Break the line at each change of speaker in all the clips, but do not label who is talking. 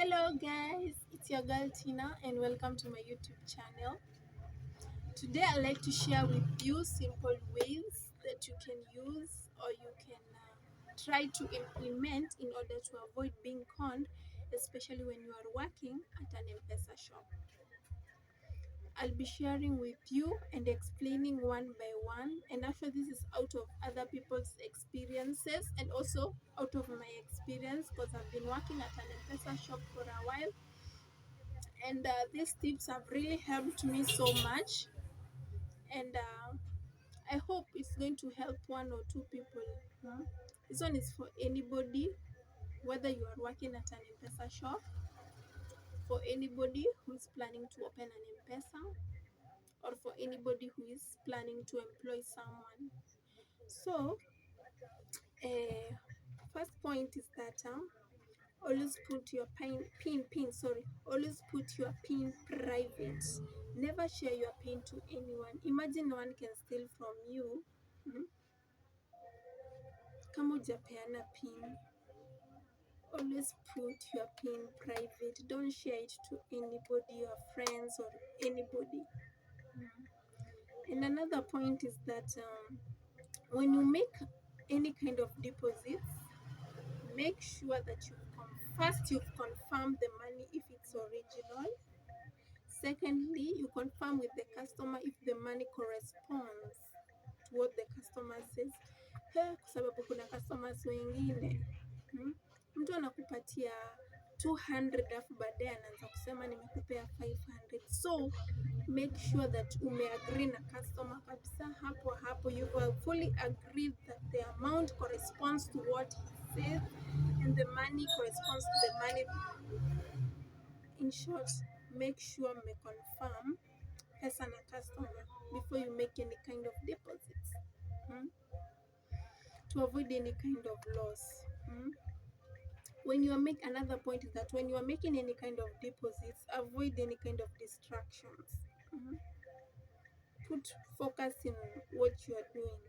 Hello guys, it's your girl Tina and welcome to my YouTube channel. Today I'd like to share with you simple ways that you can use or you can try to implement in order to avoid being conned, especially when you are working at an MPESA shop. I'll be sharing with you and explaining one by one, and actually this is out of other people's experiences and also out of my experience because I've been working at an MPESA shop for a while, and these tips have really helped me so much, and I hope it's going to help one or two people. This one is for anybody, whether you are working at an M-Pesa shop, for anybody who is planning to open an M-Pesa, or for anybody who is planning to employ someone. So first point is that always put your always put your pin private. Never share your pin to anyone. Imagine no one can steal from you. Kama hujapeana pin, always put your pin private. Don't share it to anybody, your friends or anybody. And another point is that when you make any kind of deposits, make sure that you've confirmed the money if it's original. Secondly, you confirm with the customer if the money corresponds to what the customer says. Kwa sababu kuna customers wengine mtu anakupatia 200 alafu baadaye anaanza kusema nimekupea 500. So make sure that umeagree na customer kabisa hapo, you have fully agreed that the amount corresponds to what he says and the money corresponds to the money. In short, make sure me confirm pesa na customer before you make any kind of deposits, to avoid any kind of loss. When you are making, another point is that when you are making any kind of deposits, avoid any kind of distractions. Put focus in what you are doing.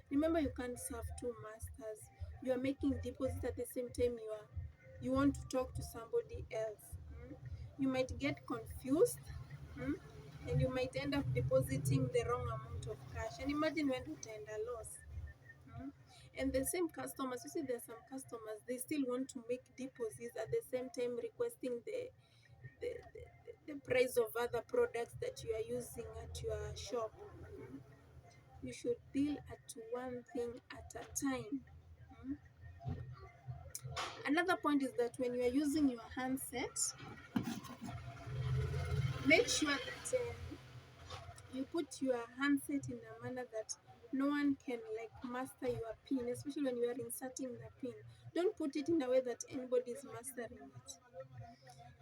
Remember, you can't serve two masters. You are making deposits at the same time you want to talk to somebody else. You might get confused, and you might end up depositing the wrong amount of cash. And imagine when you end a loss. And the same customers, you see, there are some customers, they still want to make deposits at the same time requesting the price of other products that you are using at your shop. You should deal at one thing at a time. Another point is that when you are using your handset, make sure that you put your handset in a manner that no one can master your pin, especially when you are inserting the pin. Don't put it in a way that anybody is mastering it.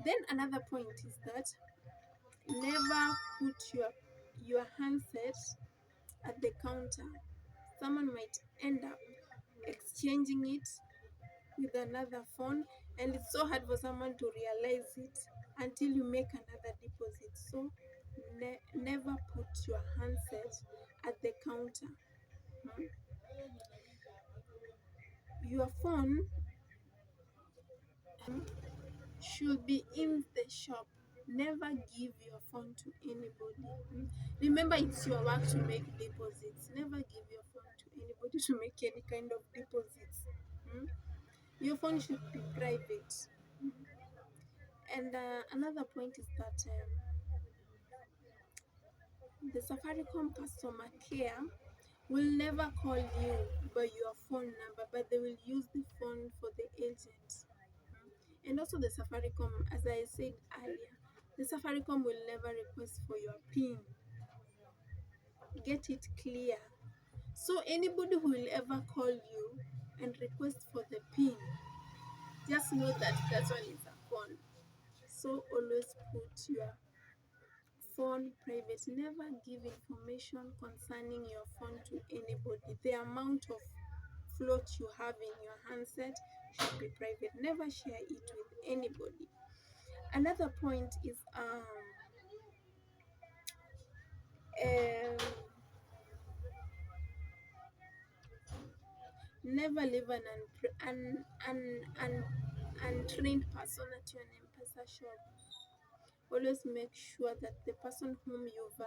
Then another point is that never put your handset at the counter. Someone might end up exchanging it with another phone, and it's so hard for someone to realize it until you make another deposit. So never put your handset at the counter. Your phone should be in the shop. Never give your phone to anybody. Remember, it's your work to make deposits. Never give your phone to anybody to make any kind of deposits. Your phone should be private. And another point is that the Safaricom customer care will never call you by your phone number, but they will use the phone for the agent. And also the Safaricom, as I said earlier, the Safaricom will never request for your PIN. Get it clear. So anybody who will ever call you and request for the PIN, just know that that one is a phone. So always put your phone private. Never give information concerning your phone to anybody. The amount of float you have in your handset should be private. Never share it with anybody. Another point is never leave an untrained person at your M-Pesa shop, always make sure that the person whom you've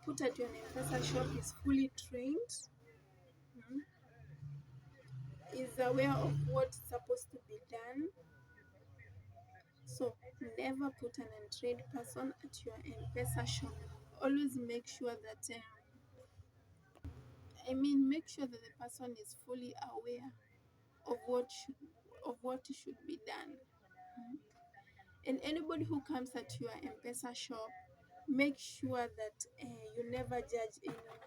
put at your M-Pesa shop is fully trained, is aware of what's supposed to be done. So never put an untrained person at your M-Pesa shop. Always make sure that make sure that the person is fully aware of what should be done. And anybody who comes at your M-Pesa shop, make sure that you never judge anyone.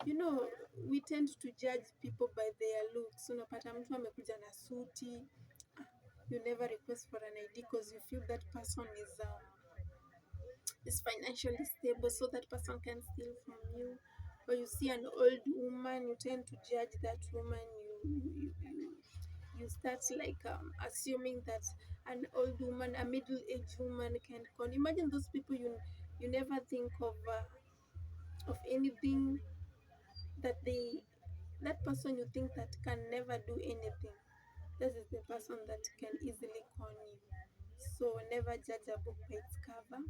You know, we tend to judge people by their looks. Unapata mtu amekuja na suti, you never request for an ID because you feel that person is financially stable, so that person can steal from you. Or you see an old woman, you tend to judge that woman. You start like assuming that an old woman, a middle-aged woman can imagine those people. You never think of anything that that person you think that can never do anything. This is the person that can easily con you. So never judge a book by its cover.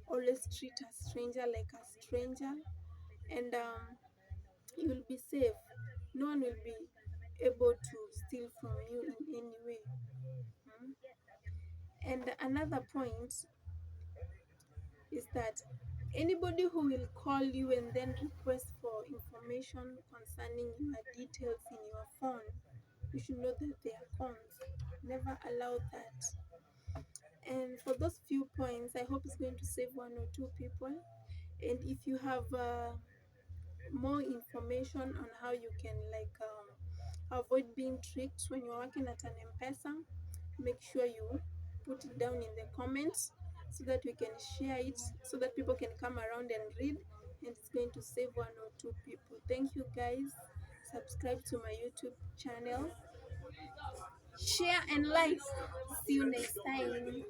Always treat a stranger like a stranger, and you will be safe. No one will be able to steal from you in any way. And another point is that anybody who will call you and then request for information concerning your details in your phone, you should know that they are cons. Never allow that. And for those few points, I hope it's going to save one or two people. And if you have more information on how you can avoid being tricked when you're working at an M-Pesa, make sure you put it down in the comments so that we can share it, so that people can come around and read, and it's going to save one or two people. Thank you guys. Subscribe to my YouTube channel, share and like. See you next time.